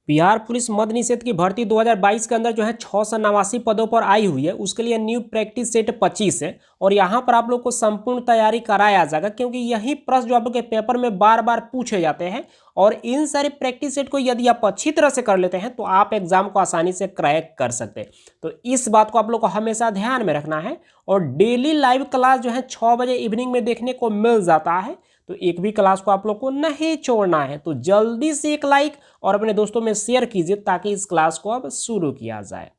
Bihar police मद्य निषेध की भर्ती 2022 के अंदर जो है 689 पदों पर आई हुई है। उसके लिए न्यू प्रैक्टिस सेट 25 है और यहाँ पर आप लोग को संपूर्ण तैयारी कराया जाएगा, क्योंकि यही प्रश्न जो आप लोग के पेपर में बार बार पूछे जाते हैं। और इन सारे प्रैक्टिस सेट को यदि आप अच्छी तरह से कर लेते हैं तो आप एग्जाम को आसानी से क्रैक कर सकते हैं। तो इस बात को आप लोग को हमेशा ध्यान में रखना है। और डेली लाइव क्लास जो है 6 बजे इवनिंग में देखने को मिल जाता है, तो एक भी क्लास को आप लोग को नहीं छोड़ना है। तो जल्दी से एक लाइक और अपने दोस्तों में शेयर कीजिए ताकि इस क्लास को अब शुरू किया जाए।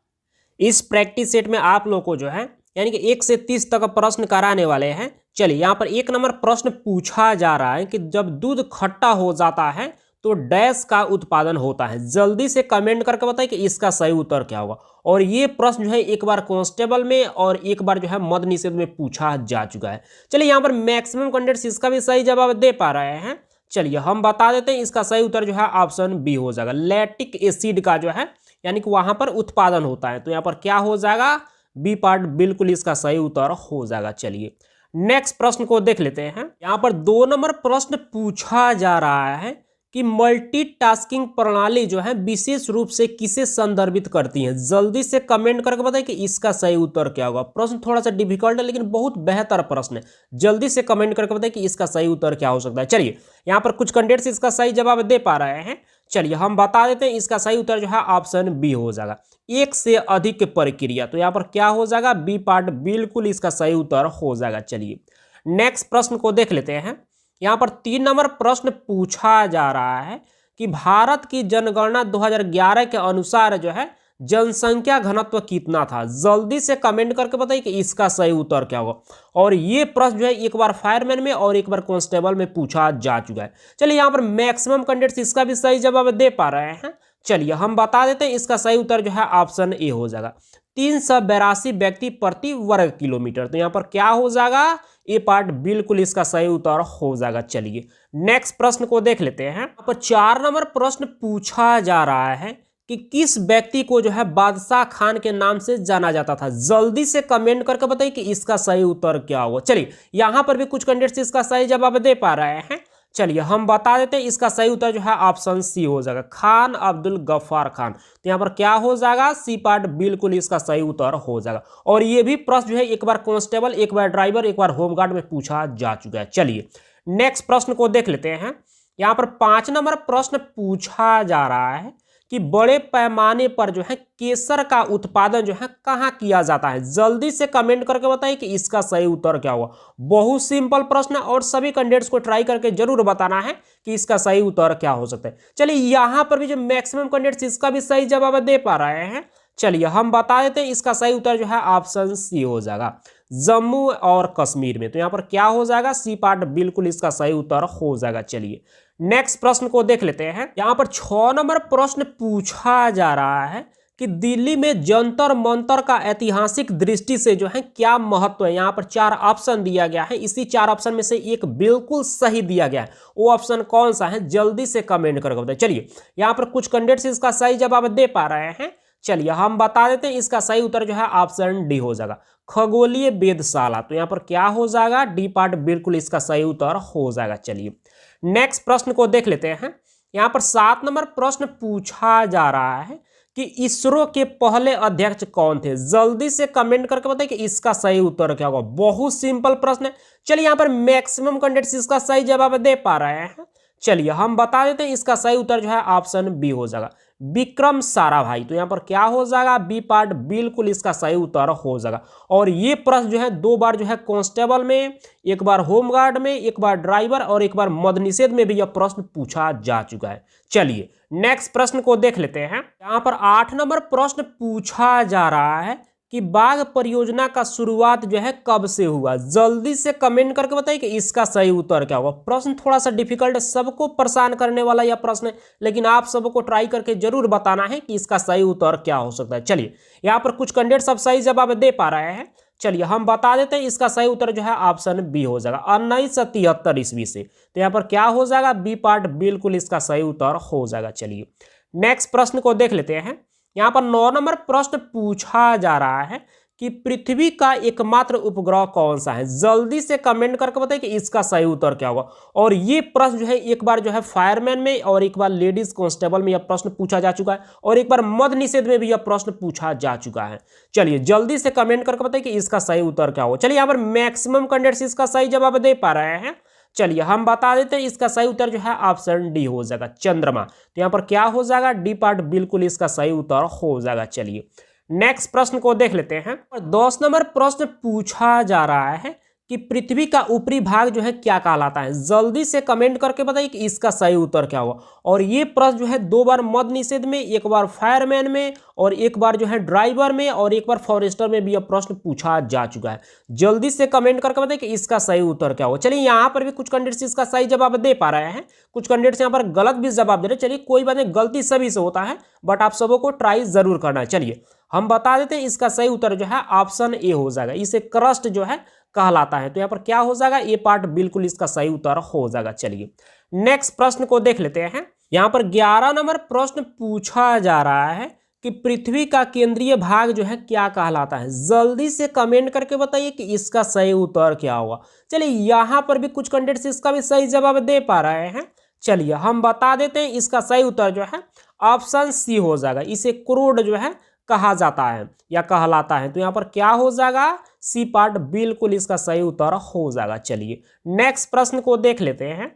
इस प्रैक्टिस सेट में आप लोग को जो है यानी कि 1 से 30 तक प्रश्न कराने वाले हैं। चलिए, यहाँ पर 1 नंबर प्रश्न पूछा जा रहा है कि जब दूध खट्टा हो जाता है तो डैश का उत्पादन होता है। जल्दी से कमेंट करके बताइए कि इसका सही उत्तर क्या होगा। और ये प्रश्न जो है एक बार कांस्टेबल में और एक बार जो है मद्य निषेध में पूछा जा चुका है। चलिए, यहाँ पर मैक्सिमम कैंडिडेट्स इसका भी सही जवाब दे पा रहे हैं। चलिए हम बता देते हैं, इसका सही उत्तर जो है ऑप्शन बी हो जाएगा। लैक्टिक एसिड का जो है यानी कि वहां पर उत्पादन होता है, तो यहाँ पर क्या हो जाएगा, बी पार्ट बिल्कुल इसका सही उत्तर हो जाएगा। चलिए नेक्स्ट प्रश्न को देख लेते हैं। यहाँ पर 2 नंबर प्रश्न पूछा जा रहा है कि मल्टीटास्किंग प्रणाली जो है विशेष रूप से किसे संदर्भित करती है। जल्दी से कमेंट करके बताइए कि इसका सही उत्तर क्या होगा। प्रश्न थोड़ा सा डिफिकल्ट है लेकिन बहुत बेहतर प्रश्न है। जल्दी से कमेंट करके बताइए कि इसका सही उत्तर क्या हो सकता है। चलिए, यहाँ पर कुछ कैंडिडेट्स इसका सही जवाब दे पा रहे हैं। चलिए हम बता देते हैं, इसका सही उत्तर जो है ऑप्शन बी हो जाएगा। 1 से अधिक प्रक्रिया, तो यहाँ पर क्या हो जाएगा, बी पार्ट बिल्कुल इसका सही उत्तर हो जाएगा। चलिए नेक्स्ट प्रश्न को देख लेते हैं। यहाँ पर 3 नंबर प्रश्न पूछा जा रहा है कि भारत की जनगणना 2011 के अनुसार जो है जनसंख्या घनत्व कितना था। जल्दी से कमेंट करके बताइए कि इसका सही उत्तर क्या होगा। और ये प्रश्न जो है एक बार फायरमैन में और एक बार कांस्टेबल में पूछा जा चुका है। चलिए, यहाँ पर मैक्सिमम कैंडिडेट्स इसका भी सही जवाब दे पा रहे हैं। चलिए हम बता देते हैं, इसका सही उत्तर जो है ऑप्शन ए हो जाएगा। 382 व्यक्ति प्रति वर्ग किलोमीटर, तो यहाँ पर क्या हो जाएगा, ए पार्ट बिल्कुल इसका सही उत्तर हो जाएगा। चलिए नेक्स्ट प्रश्न को देख लेते हैं। यहाँ पर 4 नंबर प्रश्न पूछा जा रहा है कि किस व्यक्ति को जो है बादशाह खान के नाम से जाना जाता था। जल्दी से कमेंट करके बताइए कि इसका सही उत्तर क्या होगा। चलिए, यहाँ पर भी कुछ कैंडिडेट्स इसका सही जवाब दे पा रहे हैं। चलिए हम बता देते हैं, इसका सही उत्तर जो है ऑप्शन सी हो जाएगा, खान अब्दुल गफ्फार खान। तो यहाँ पर क्या हो जाएगा, सी पार्ट बिल्कुल इसका सही उत्तर हो जाएगा। और ये भी प्रश्न जो है एक बार कांस्टेबल, एक बार ड्राइवर, एक बार होमगार्ड में पूछा जा चुका है। चलिए नेक्स्ट प्रश्न को देख लेते हैं। यहाँ पर 5 नंबर प्रश्न पूछा जा रहा है कि बड़े पैमाने पर जो है केसर का उत्पादन जो है कहाँ किया जाता है। जल्दी से कमेंट करके बताइए कि इसका सही उत्तर क्या होगा। बहुत सिंपल प्रश्न है और सभी कैंडिडेट्स को ट्राई करके जरूर बताना है कि इसका सही उत्तर क्या हो सकता है। चलिए, यहाँ पर भी जो मैक्सिमम कैंडिडेट्स इसका भी सही जवाब दे पा रहे हैं। चलिए हम बता देते हैं, इसका सही उत्तर जो है ऑप्शन सी हो जाएगा, जम्मू और कश्मीर में। तो यहाँ पर क्या हो जाएगा, सी पार्ट बिल्कुल इसका सही उत्तर हो जाएगा। चलिए नेक्स्ट प्रश्न को देख लेते हैं। यहाँ पर 6 नंबर प्रश्न पूछा जा रहा है कि दिल्ली में जंतर मंतर का ऐतिहासिक दृष्टि से जो है क्या महत्व है। यहाँ पर 4 ऑप्शन दिया गया है, इसी 4 ऑप्शन में से एक बिल्कुल सही दिया गया है। वो ऑप्शन कौन सा है, जल्दी से कमेंट करके बताइए। चलिए, यहाँ पर कुछ कैंडिडेट्स इसका सही जवाब दे पा रहे हैं। चलिए हम बता देते हैं, इसका सही उत्तर जो है ऑप्शन डी हो जाएगा, खगोलीय वेधशाला। तो यहाँ पर क्या हो जाएगा, डी पार्ट बिल्कुल इसका सही उत्तर हो जाएगा। चलिए नेक्स्ट प्रश्न को देख लेते हैं। यहाँ पर 7 नंबर प्रश्न पूछा जा रहा है कि इसरो के पहले अध्यक्ष कौन थे। जल्दी से कमेंट करके बताइए कि इसका सही उत्तर क्या होगा। बहुत सिंपल प्रश्न है। चलिए, यहाँ पर मैक्सिमम कैंडिडेट्स इसका सही जवाब दे पा रहे हैं। चलिए हम बता देते हैं, इसका सही उत्तर जो है ऑप्शन बी हो जाएगा, विक्रम साराभाई। तो यहाँ पर क्या हो जाएगा, बी पार्ट बिल्कुल इसका सही उत्तर हो जाएगा। और ये प्रश्न जो है 2 बार जो है कांस्टेबल में, एक बार होमगार्ड में, एक बार ड्राइवर और एक बार मद्य निषेध में भी यह प्रश्न पूछा जा चुका है। चलिए नेक्स्ट प्रश्न को देख लेते हैं। यहाँ पर 8 नंबर प्रश्न पूछा जा रहा है कि बाघ परियोजना का शुरुआत जो है कब से हुआ। जल्दी से कमेंट करके बताइए कि इसका सही उत्तर क्या होगा। प्रश्न थोड़ा सा डिफिकल्ट है, सबको परेशान करने वाला यह प्रश्न है, लेकिन आप सबको ट्राई करके जरूर बताना है कि इसका सही उत्तर क्या हो सकता है। चलिए, यहाँ पर कुछ कैंडिडेट सब सही जवाब दे पा रहे हैं। चलिए हम बता देते हैं, इसका सही उत्तर जो है ऑप्शन बी हो जाएगा, 1973 ईस्वी से। तो यहाँ पर क्या हो जाएगा, बी पार्ट बिल्कुल इसका सही उत्तर हो जाएगा। चलिए नेक्स्ट प्रश्न को देख लेते हैं। यहाँ पर 9 नंबर प्रश्न पूछा जा रहा है कि पृथ्वी का एकमात्र उपग्रह कौन सा है? जल्दी से कमेंट करके बताइए कि इसका सही उत्तर क्या होगा। और ये प्रश्न जो है एक बार जो है फायरमैन में और एक बार लेडीज कांस्टेबल में यह प्रश्न पूछा जा चुका है और एक बार मद्य निषेध में भी यह प्रश्न पूछा जा चुका है। चलिए जल्दी से कमेंट करके बताइए कि इसका सही उत्तर क्या होगा। चलिए यहाँ पर मैक्सिमम कैंडिडेट्स इसका सही जवाब दे पा रहे हैं। चलिए हम बता देते हैं, इसका सही उत्तर जो है ऑप्शन डी हो जाएगा, चंद्रमा। तो यहाँ पर क्या हो जाएगा? डी पार्ट बिल्कुल इसका सही उत्तर हो जाएगा। चलिए नेक्स्ट प्रश्न को देख लेते हैं। 10 नंबर प्रश्न पूछा जा रहा है कि पृथ्वी का ऊपरी भाग जो है क्या कहलाता है? जल्दी से कमेंट करके बताइए कि इसका सही उत्तर क्या होगा। और ये प्रश्न जो है 2 बार मद्य निषेध में, एक बार फायरमैन में और एक बार जो है ड्राइवर में और एक बार फॉरेस्टर में भी यह प्रश्न पूछा जा चुका है। जल्दी से कमेंट करके बताइए कि इसका सही उत्तर क्या होगा। चलिए यहाँ पर भी कुछ कैंडिडेट्स इसका सही जवाब दे पा रहे हैं, कुछ कैंडिडेट्स यहाँ पर गलत भी जवाब दे रहे हैं। चलिए कोई बात नहीं, गलती सभी से होता है, बट आप सबों को ट्राई जरूर करना है। चलिए हम बता देते हैं, इसका सही उत्तर जो है ऑप्शन ए हो जाएगा, इसे क्रस्ट जो है कहलाता है। तो यहाँ पर क्या हो जाएगा? ये पार्ट बिल्कुल इसका सही उत्तर हो जाएगा। चलिए नेक्स्ट प्रश्न को देख लेते हैं। यहाँ पर 11 नंबर प्रश्न पूछा जा रहा है कि पृथ्वी का केंद्रीय भाग जो है क्या कहलाता है? जल्दी से कमेंट करके बताइए कि इसका सही उत्तर क्या होगा। चलिए यहाँ पर भी कुछ कैंडिडेट्स इसका भी सही जवाब दे पा रहे हैं। चलिए हम बता देते हैं, इसका सही उत्तर जो है ऑप्शन सी हो जाएगा, इसे क्रोड जो है कहा जाता है या कहलाता है। तो यहाँ पर क्या हो जाएगा? सी पार्ट बिल्कुल इसका सही उत्तर हो जाएगा। चलिए नेक्स्ट प्रश्न को देख लेते हैं।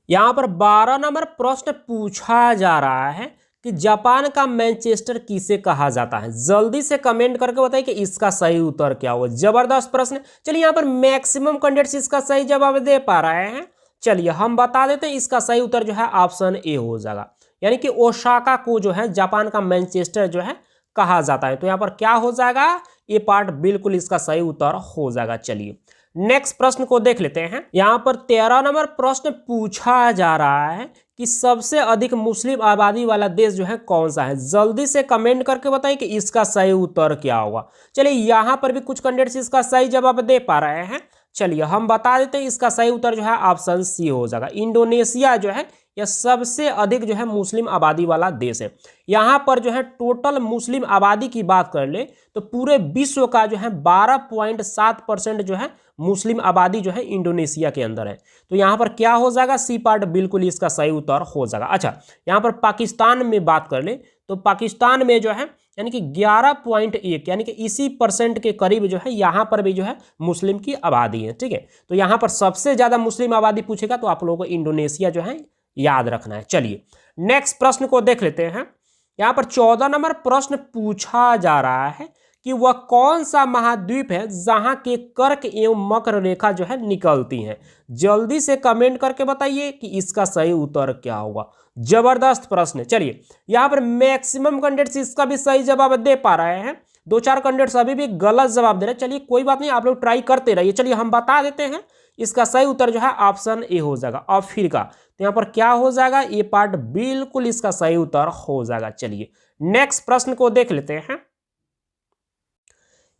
यहाँ पर 12 नंबर प्रश्न पूछा जा रहा है कि जापान का मैनचेस्टर किसे कहा जाता है? जल्दी से कमेंट करके बताइए कि इसका सही उत्तर क्या होगा। जबरदस्त प्रश्न। चलिए यहाँ पर मैक्सिमम कैंडिडेट्स इसका सही जवाब दे पा रहे हैं। चलिए हम बता देते हैं, इसका सही उत्तर जो है ऑप्शन ए हो जाएगा, यानी कि ओसाका को जो है जापान का मैनचेस्टर जो है कहा जाता है। तो यहाँ पर क्या हो जाएगा? ये पार्ट बिल्कुल इसका सही उत्तर हो जाएगा। चलिए नेक्स्ट प्रश्न को देख लेते हैं। यहाँ पर 13 नंबर प्रश्न पूछा जा रहा है कि सबसे अधिक मुस्लिम आबादी वाला देश जो है कौन सा है? जल्दी से कमेंट करके बताइए कि इसका सही उत्तर क्या होगा। चलिए यहाँ पर भी कुछ कैंडिडेट्स इसका सही जवाब दे पा रहे हैं। चलिए हम बता देते हैं, इसका सही उत्तर जो है ऑप्शन सी हो जाएगा। इंडोनेशिया जो है यह सबसे अधिक जो है मुस्लिम आबादी वाला देश है। यहाँ पर जो है टोटल मुस्लिम आबादी की बात कर ले तो पूरे विश्व का जो है 12.7% जो है मुस्लिम आबादी जो है इंडोनेशिया के अंदर है। तो यहाँ पर क्या हो जाएगा? सी पार्ट बिल्कुल इसका सही उत्तर हो जाएगा। अच्छा यहाँ पर पाकिस्तान में बात कर ले तो पाकिस्तान में जो है यानी कि 11.1 यानी कि इसी परसेंट के करीब जो है यहाँ पर भी जो है मुस्लिम की आबादी है। ठीक है, तो यहाँ पर सबसे ज़्यादा मुस्लिम आबादी पूछेगा तो आप लोगों को इंडोनेशिया जो है याद रखना है। चलिए नेक्स्ट प्रश्न को देख लेते हैं। यहाँ पर 14 नंबर प्रश्न पूछा जा रहा है कि वह कौन सा महाद्वीप है जहां के कर्क एवं मकर रेखा जो है निकलती हैं? जल्दी से कमेंट करके बताइए कि इसका सही उत्तर क्या होगा। जबरदस्त प्रश्न। चलिए यहाँ पर मैक्सिमम कैंडिडेट्स इसका भी सही जवाब दे पा रहे हैं, 2-4 कैंडिडेट्स अभी भी गलत जवाब दे रहे हैं। चलिए कोई बात नहीं, आप लोग ट्राई करते रहिए। चलिए हम बता देते हैं, इसका सही उत्तर जो है ऑप्शन ए हो जाएगा, अफ्रीका। तो यहाँ पर क्या हो जाएगा? ये पार्ट बिल्कुल इसका सही उत्तर हो जाएगा। चलिए नेक्स्ट प्रश्न को देख लेते हैं।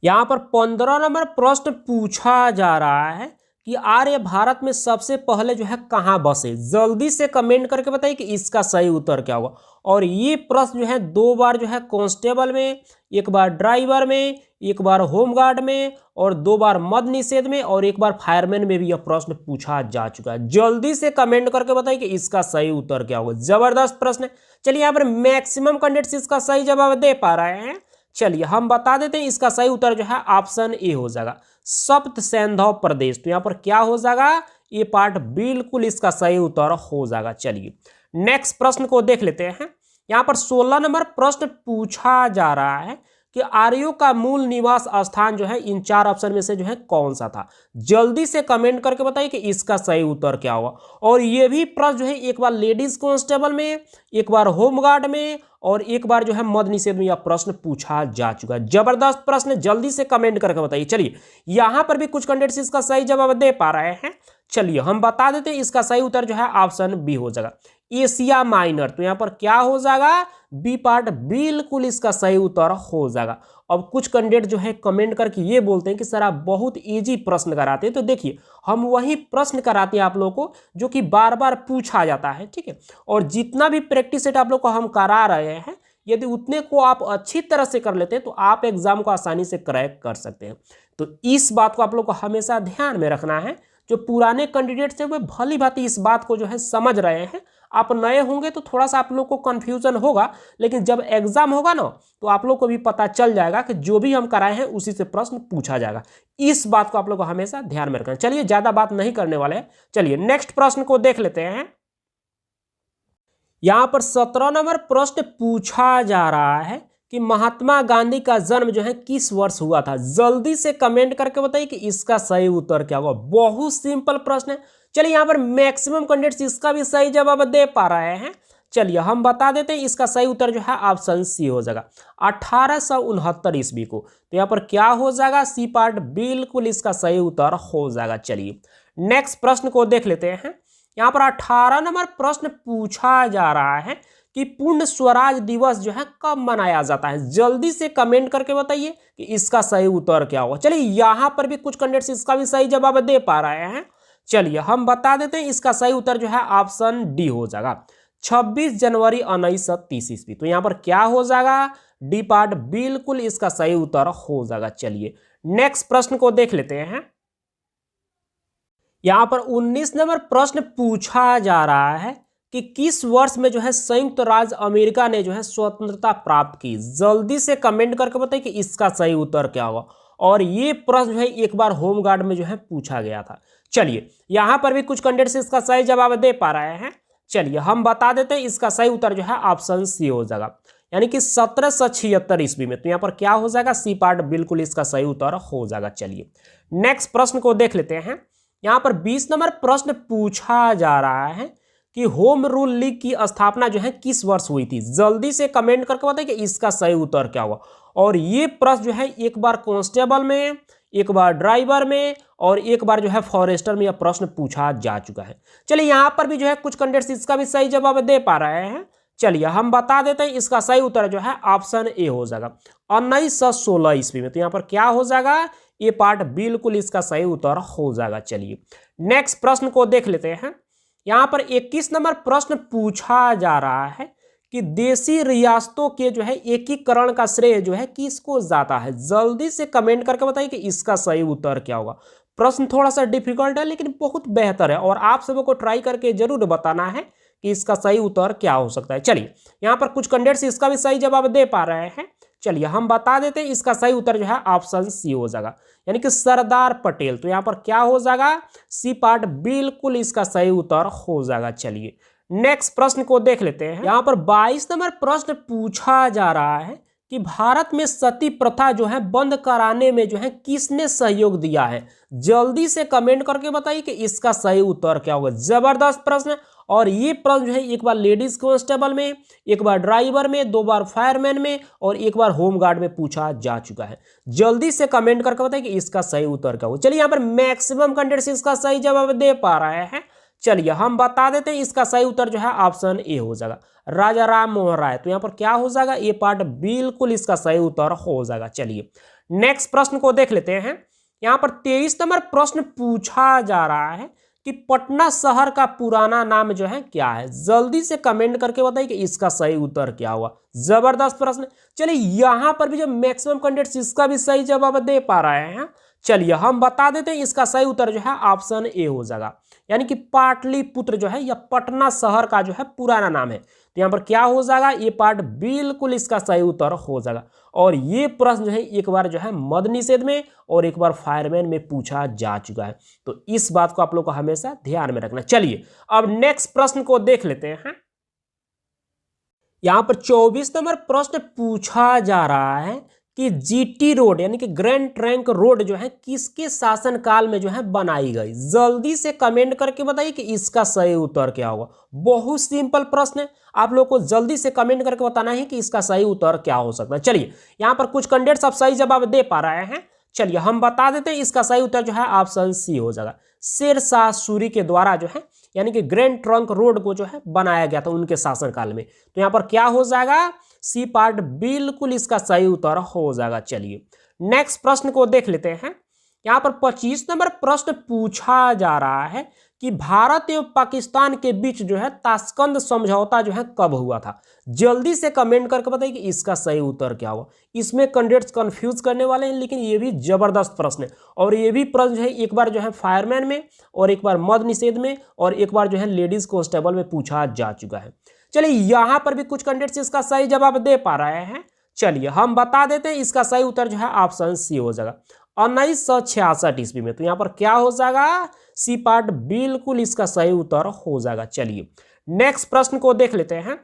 यहाँ पर 15 नंबर प्रश्न पूछा जा रहा है कि आर्य भारत में सबसे पहले जो है कहाँ बसे? जल्दी से कमेंट करके बताइए कि इसका सही उत्तर क्या होगा। और ये प्रश्न जो है 2 बार जो है कांस्टेबल में, एक बार ड्राइवर में, एक बार होमगार्ड में और 2 बार मद्य निषेध में और एक बार फायरमैन में भी यह प्रश्न पूछा जा चुका है। जल्दी से कमेंट करके बताइए कि इसका सही उत्तर क्या होगा। जबरदस्त प्रश्न है। चलिए यहाँ पर मैक्सिमम कैंडिडेट्स इसका सही जवाब दे पा रहे हैं। चलिए हम बता देते हैं, इसका सही उत्तर जो है ऑप्शन ए हो जाएगा, सप्त सैंधव प्रदेश। तो यहाँ पर क्या हो जाएगा? ये पार्ट बिल्कुल इसका सही उत्तर हो जाएगा। चलिए नेक्स्ट प्रश्न को देख लेते हैं। यहाँ पर 16 नंबर प्रश्न पूछा जा रहा है कि आर्यों का मूल निवास स्थान जो है इन 4 ऑप्शन में से जो है कौन सा था? जल्दी से कमेंट करके बताइए कि इसका सही उत्तर क्या होगा। और ये भी प्रश्न जो है एक बार लेडीज कांस्टेबल में, एक बार होमगार्ड में और एक बार जो है मद्य निषेध में यह प्रश्न पूछा जा चुका है। जबरदस्त प्रश्न, जल्दी से कमेंट करके बताइए। चलिए यहाँ पर भी कुछ कैंडिडेट्स इसका सही जवाब दे पा रहे हैं। चलिए हम बता देते हैं, इसका सही उत्तर जो है ऑप्शन बी हो जाएगा, एशिया माइनर। तो यहाँ पर क्या हो जाएगा? बी पार्ट बिल्कुल इसका सही उत्तर हो जाएगा। अब कुछ कैंडिडेट जो है कमेंट करके ये बोलते हैं कि सर आप बहुत इजी प्रश्न कराते हैं। तो देखिए हम वही प्रश्न कराते हैं आप लोगों को जो कि बार बार पूछा जाता है। ठीक है, और जितना भी प्रैक्टिस सेट आप लोग को हम करा रहे हैं यदि उतने को आप अच्छी तरह से कर लेते हैं तो आप एग्जाम को आसानी से क्रैक कर सकते हैं। तो इस बात को आप लोग को हमेशा ध्यान में रखना है। जो पुराने कैंडिडेट्स हैं वे भली भांति इस बात को जो है समझ रहे हैं। आप नए होंगे तो थोड़ा सा आप लोग को कन्फ्यूजन होगा, लेकिन जब एग्जाम होगा ना तो आप लोग को भी पता चल जाएगा कि जो भी हम कराए हैं उसी से प्रश्न पूछा जाएगा। इस बात को आप लोग को हमेशा ध्यान में रखना। चलिए ज्यादा बात नहीं करने वाले हैं, चलिए नेक्स्ट प्रश्न को देख लेते हैं। यहां पर 17 नंबर प्रश्न पूछा जा रहा है कि महात्मा गांधी का जन्म जो है किस वर्ष हुआ था। जल्दी से कमेंट करके बताइए कि इसका सही उत्तर क्या होगा। बहुत सिंपल प्रश्न है। चलिए यहाँ पर मैक्सिमम कैंडिडेट्स इसका भी सही जवाब दे पा रहे हैं। चलिए हम बता देते हैं, इसका सही उत्तर जो है ऑप्शन सी हो जाएगा 1869 ईस्वी को। तो यहाँ पर क्या हो जाएगा, सी पार्ट बिल्कुल इसका सही उत्तर हो जाएगा। चलिए नेक्स्ट प्रश्न को देख लेते हैं। यहाँ पर 18 नंबर प्रश्न पूछा जा रहा है कि पूर्ण स्वराज दिवस जो है कब मनाया जाता है। जल्दी से कमेंट करके बताइए कि इसका सही उत्तर क्या होगा। चलिए यहाँ पर भी कुछ कैंडिडेट्स इसका भी सही जवाब दे पा रहे हैं। चलिए हम बता देते हैं, इसका सही उत्तर जो है ऑप्शन डी हो जाएगा 26 जनवरी 1930 ईस्वी। तो यहाँ पर क्या हो जाएगा, डी पार्ट बिल्कुल इसका सही उत्तर हो जाएगा। चलिए नेक्स्ट प्रश्न को देख लेते हैं। यहाँ पर 19 नंबर प्रश्न पूछा जा रहा है कि किस वर्ष में जो है संयुक्त राज्य अमेरिका ने जो है स्वतंत्रता प्राप्त की। जल्दी से कमेंट करके बताइए कि इसका सही उत्तर क्या होगा। और ये प्रश्न जो है एक बार होम गार्ड में जो है पूछा गया था। चलिए यहाँ पर भी कुछ कैंडिडेट्स इसका सही जवाब दे पा रहे हैं। चलिए हम बता देते हैं, इसका सही उत्तर जो है ऑप्शन सी हो जाएगा, यानी कि 1776 ईस्वी में। तो यहाँ पर क्या हो जाएगा, सी पार्ट बिल्कुल इसका सही उत्तर हो जाएगा। चलिए नेक्स्ट प्रश्न को देख लेते हैं। यहाँ पर 20 नंबर प्रश्न पूछा जा रहा है कि होम रूल लीग की स्थापना जो है किस वर्ष हुई थी। जल्दी से कमेंट करके बताइए कि इसका सही उत्तर क्या होगा। और ये प्रश्न जो है एक बार कांस्टेबल में, एक बार ड्राइवर में और एक बार जो है फॉरेस्टर में यह प्रश्न पूछा जा चुका है। चलिए यहाँ पर भी जो है कुछ कैंडिडेट्स इसका भी सही जवाब दे पा रहे हैं। चलिए हम बता देते हैं, इसका सही उत्तर जो है ऑप्शन ए हो जाएगा 1916 ईस्वी में। तो यहाँ पर क्या हो जाएगा, ये पार्ट बिल्कुल इसका सही उत्तर हो जाएगा। चलिए नेक्स्ट प्रश्न को देख लेते हैं। यहाँ पर 21 नंबर प्रश्न पूछा जा रहा है कि देशी रियासतों के जो है एकीकरण का श्रेय जो है किसको जाता है। जल्दी से कमेंट करके बताइए कि इसका सही उत्तर क्या होगा। प्रश्न थोड़ा सा डिफिकल्ट है लेकिन बहुत बेहतर है और आप सबों को ट्राई करके जरूर बताना है कि इसका सही उत्तर क्या हो सकता है। चलिए यहाँ पर कुछ कैंडिडेट्स इसका भी सही जवाब दे पा रहे हैं। चलिए हम बता देते हैं, इसका सही उत्तर जो है ऑप्शन सी हो जाएगा, यानी कि सरदार पटेल। तो यहाँ पर क्या हो जाएगा, सी पार्ट बिल्कुल इसका सही उत्तर हो जाएगा। चलिए नेक्स्ट प्रश्न को देख लेते हैं। यहाँ पर 22 नंबर प्रश्न पूछा जा रहा है कि भारत में सती प्रथा जो है बंद कराने में जो है किसने सहयोग दिया है। जल्दी से कमेंट करके बताइए कि इसका सही उत्तर क्या होगा। जबरदस्त प्रश्न है और ये प्रश्न जो है एक बार लेडीज कांस्टेबल में, एक बार ड्राइवर में, 2 बार फायरमैन में और एक बार होमगार्ड में पूछा जा चुका है। जल्दी से कमेंट करके बताइए कि इसका सही उत्तर क्या होगा। चलिए यहाँ पर मैक्सिमम कैंडिडेट्स इसका सही जवाब दे पा रहे हैं। चलिए हम बता देते हैं, इसका सही उत्तर जो है ऑप्शन ए हो जाएगा, राजा राम मोहन राय। तो यहाँ पर क्या हो जाएगा, ये पार्ट बिल्कुल इसका सही उत्तर हो जाएगा। चलिए नेक्स्ट प्रश्न को देख लेते हैं। यहाँ पर 23 नंबर प्रश्न पूछा जा रहा है कि पटना शहर का पुराना नाम जो है क्या है। जल्दी से कमेंट करके बताइए कि इसका सही उत्तर क्या हुआ। जबरदस्त प्रश्न। चलिए यहाँ पर भी जो मैक्सिमम कैंडिडेट्स इसका भी सही जवाब दे पा रहे हैं। चलिए हम बता देते हैं, इसका सही उत्तर जो है ऑप्शन ए हो जाएगा, यानी कि पाटलिपुत्र जो है या पटना शहर का जो है पुराना नाम है। तो यहाँ पर क्या हो जाएगा, ये पार्ट बिल्कुल इसका सही उत्तर हो जाएगा। और ये प्रश्न जो है एक बार जो है मद्य निषेध में और एक बार फायरमैन में पूछा जा चुका है। तो इस बात को आप लोग को हमेशा ध्यान में रखना। चलिए अब नेक्स्ट प्रश्न को देख लेते हैं। यहाँ पर 24 नंबर प्रश्न पूछा जा रहा है कि जीटी रोड यानी कि ग्रैंड ट्रंक रोड जो है किसके शासन काल में जो है बनाई गई। जल्दी से कमेंट करके बताइए कि इसका सही उत्तर क्या होगा। बहुत सिंपल प्रश्न है, आप लोग को जल्दी से कमेंट करके बताना है कि इसका सही उत्तर क्या हो सकता है। चलिए यहाँ पर कुछ कैंडिडेट्स आप सही जवाब दे पा रहे हैं। चलिए हम बता देते हैं, इसका सही उत्तर जो है ऑप्शन सी हो जाएगा, शेरशाह सूरी के द्वारा जो है यानी कि ग्रैंड ट्रंक रोड को जो है बनाया गया था उनके शासनकाल में। तो यहाँ पर क्या हो जाएगा, सी पार्ट बिल्कुल इसका सही उत्तर हो जाएगा। चलिए नेक्स्ट प्रश्न को देख लेते हैं। यहाँ पर 25 नंबर प्रश्न पूछा जा रहा है कि भारत एवं पाकिस्तान के बीच जो है ताशकंद समझौता जो है कब हुआ था। जल्दी से कमेंट करके बताइए कि इसका सही उत्तर क्या होगा। इसमें कैंडिडेट्स कंफ्यूज करने वाले हैं, लेकिन ये भी जबरदस्त प्रश्न है और ये भी प्रश्न जो है एक बार जो है फायरमैन में और एक बार मद्य निषेध में और एक बार जो है लेडीज कांस्टेबल में पूछा जा चुका है। चलिए यहाँ पर भी कुछ कैंडिडेट्स इसका सही जवाब दे पा रहे हैं। चलिए हम बता देते हैं, इसका सही उत्तर जो है ऑप्शन सी हो जाएगा 1966 ईस्वी में। तो यहाँ पर क्या हो जाएगा, सी पार्ट बिल्कुल इसका सही उत्तर हो जाएगा। चलिए नेक्स्ट प्रश्न को देख लेते हैं।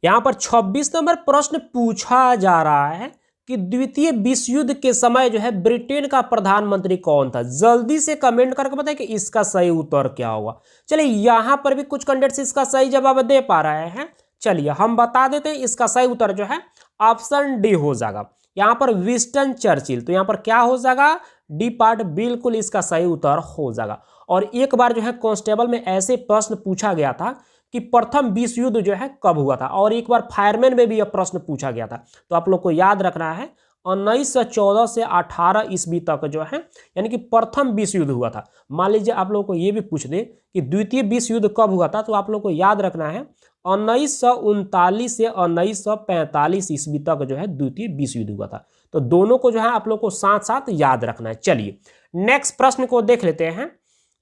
यहाँ पर 26 नंबर प्रश्न पूछा जा रहा है कि द्वितीय विश्व युद्ध के समय जो है ब्रिटेन का प्रधानमंत्री कौन था। जल्दी से कमेंट करके बताएं कि इसका सही उत्तर क्या होगा। चलिए यहाँ पर भी कुछ कैंडिडेट्स इसका सही जवाब दे पा रहे हैं। चलिए हम बता देते हैं, इसका सही उत्तर जो है ऑप्शन डी हो जाएगा। यहाँ पर विंस्टन चर्चिल। तो यहाँ पर क्या हो जाएगा, डी पार्ट बिल्कुल इसका सही उत्तर हो जाएगा। और एक बार जो है कांस्टेबल में ऐसे प्रश्न पूछा गया था कि प्रथम विश्व युद्ध जो है कब हुआ था, और एक बार फायरमैन में भी यह प्रश्न पूछा गया था। तो आप लोग को याद रखना है 1914 से 18 ईस्वी तक जो है यानी कि प्रथम विश्व युद्ध हुआ था। मान लीजिए आप लोग को ये भी पूछ दे कि द्वितीय विश्व युद्ध कब हुआ था, तो आप लोग को याद रखना है 1939 से 1945 ईस्वी तक जो है द्वितीय विश्व युद्ध हुआ था। तो दोनों को जो है आप लोग को साथ साथ याद रखना है। चलिए नेक्स्ट प्रश्न को देख लेते हैं।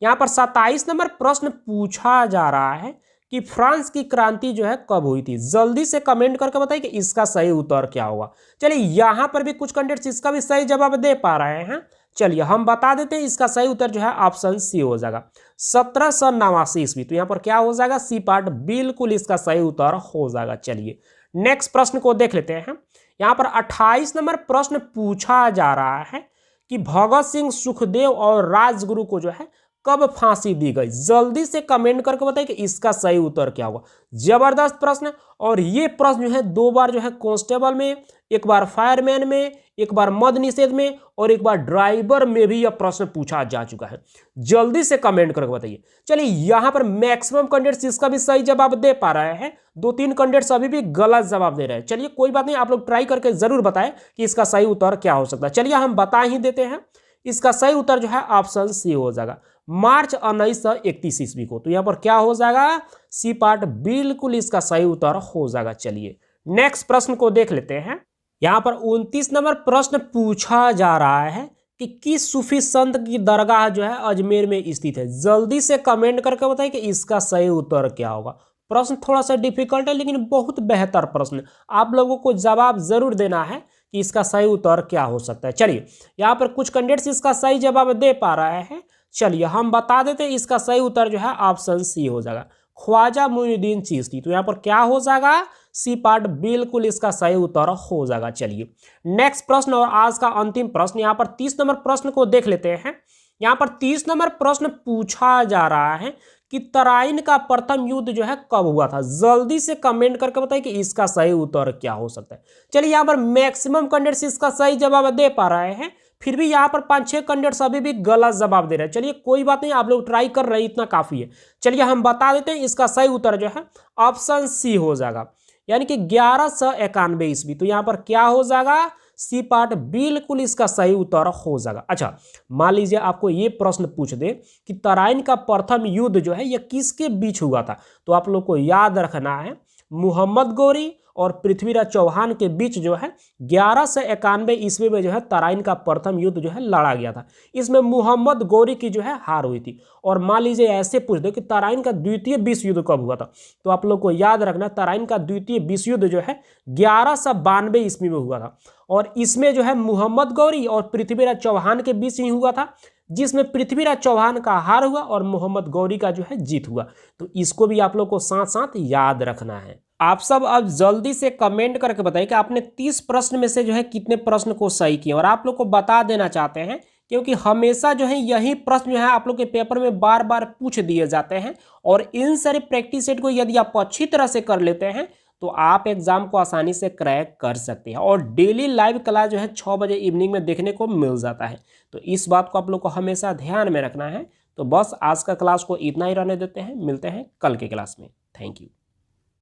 यहाँ पर 27 नंबर प्रश्न पूछा जा रहा है कि फ्रांस की क्रांति जो है कब हुई थी। जल्दी से कमेंट करके बताइए कि इसका सही उत्तर क्या होगा। चलिए यहाँ पर भी कुछ कैंडिडेट्स इसका भी सही जवाब दे पा रहे हैं। चलिए हम बता देते हैं, इसका सही उत्तर जो है ऑप्शन सी हो जाएगा 1789 ईस्वी। तो यहाँ पर क्या हो जाएगा, सी पार्ट बिल्कुल इसका सही उत्तर हो जाएगा। चलिए नेक्स्ट प्रश्न को देख लेते हैं। यहाँ पर 28 नंबर प्रश्न पूछा जा रहा है कि भगत सिंह, सुखदेव और राजगुरु को जो है कब फांसी दी गई। जल्दी से कमेंट करके बताइए कि इसका सही उत्तर क्या होगा। जबरदस्त प्रश्न, और ये प्रश्न जो है दो बार जो है कांस्टेबल में, एक बार फायरमैन में, एक बार मद्य निषेध में और एक बार ड्राइवर में भी यह प्रश्न पूछा जा चुका है। जल्दी से कमेंट करके बताइए। चलिए यहाँ पर मैक्सिमम कैंडिडेट्स इसका भी सही जवाब दे पा रहे हैं, 2-3 कैंडिडेट्स अभी भी गलत जवाब दे रहे हैं। चलिए कोई बात नहीं, आप लोग ट्राई करके जरूर बताएं कि इसका सही उत्तर क्या हो सकता है। चलिए हम बता ही देते हैं, इसका सही उत्तर जो है ऑप्शन सी हो जाएगा मार्च 1931 ईस्वी को। तो यहाँ पर क्या हो जाएगा, सी पार्ट बिल्कुल इसका सही उत्तर हो जाएगा। चलिए नेक्स्ट प्रश्न को देख लेते हैं। यहाँ पर 29 नंबर प्रश्न पूछा जा रहा है कि किस सूफी संत की दरगाह जो है अजमेर में स्थित है। जल्दी से कमेंट करके बताइए कि इसका सही उत्तर क्या होगा। प्रश्न थोड़ा सा डिफिकल्ट है लेकिन बहुत बेहतर प्रश्न, आप लोगों को जवाब जरूर देना है कि इसका सही उत्तर क्या हो सकता है। चलिए यहाँ पर कुछ कैंडिडेट्स इसका सही जवाब दे पा रहे हैं। चलिए हम बता देते हैं, इसका सही उत्तर जो है ऑप्शन सी हो जाएगा ख्वाजा मुइनुद्दीन चिश्ती। तो यहाँ पर क्या हो जाएगा, सी पार्ट बिल्कुल इसका सही उत्तर हो जाएगा। चलिए नेक्स्ट प्रश्न और आज का अंतिम प्रश्न, यहाँ पर 30 नंबर प्रश्न को देख लेते हैं। यहाँ पर 30 नंबर प्रश्न पूछा जा रहा है कि तराइन का प्रथम युद्ध जो है कब हुआ था। जल्दी से कमेंट करके बताइए कि इसका सही उत्तर क्या हो सकता है। चलिए यहाँ पर मैक्सिमम कैंडिडेट्स इसका सही जवाब दे पा रहे हैं, फिर भी यहाँ पर 5-6 कैंडिडेट्स अभी भी गलत जवाब दे रहे हैं। चलिए कोई बात नहीं, आप लोग ट्राई कर रहे हैं, इतना काफी है। चलिए हम बता देते हैं, इसका सही उत्तर जो है ऑप्शन सी हो जाएगा यानी कि 1191 ईस्वी। तो यहाँ पर क्या हो जाएगा, सी पार्ट बिल्कुल इसका सही उत्तर हो जाएगा। अच्छा मान लीजिए आपको ये प्रश्न पूछ दे कि तराइन का प्रथम युद्ध जो है यह किसके बीच हुआ था, तो आप लोग को याद रखना है मोहम्मद गौरी और पृथ्वीराज चौहान के बीच जो है 1191 ईस्वी में जो है तराइन का प्रथम युद्ध जो है लड़ा गया था। इसमें मोहम्मद गौरी की जो है हार हुई थी। और मान लीजिए ऐसे पूछ दो कि तराइन का द्वितीय विश्व युद्ध कब हुआ था, तो आप लोग को याद रखना तराइन का द्वितीय विश्व युद्ध जो है 1192 ईस्वी में हुआ था। और इसमें जो है मोहम्मद गौरी और पृथ्वीराज चौहान के बीच ही हुआ था, जिसमें पृथ्वीराज चौहान का हार हुआ और मोहम्मद गौरी का जो है जीत हुआ। तो इसको भी आप लोग को साथ साथ याद रखना है। आप सब अब जल्दी से कमेंट करके बताइए कि आपने 30 प्रश्न में से जो है कितने प्रश्न को सही किया। और आप लोग को बता देना चाहते हैं क्योंकि हमेशा जो है यही प्रश्न जो है आप लोग के पेपर में बार बार पूछ दिए जाते हैं, और इन सारे प्रैक्टिस सेट को यदि आप अच्छी तरह से कर लेते हैं तो आप एग्जाम को आसानी से क्रैक कर सकते हैं। और डेली लाइव क्लास जो है 6 बजे इवनिंग में देखने को मिल जाता है। तो इस बात को आप लोग को हमेशा ध्यान में रखना है। तो बस आज का क्लास को इतना ही रहने देते हैं, मिलते हैं कल के क्लास में। Thank you.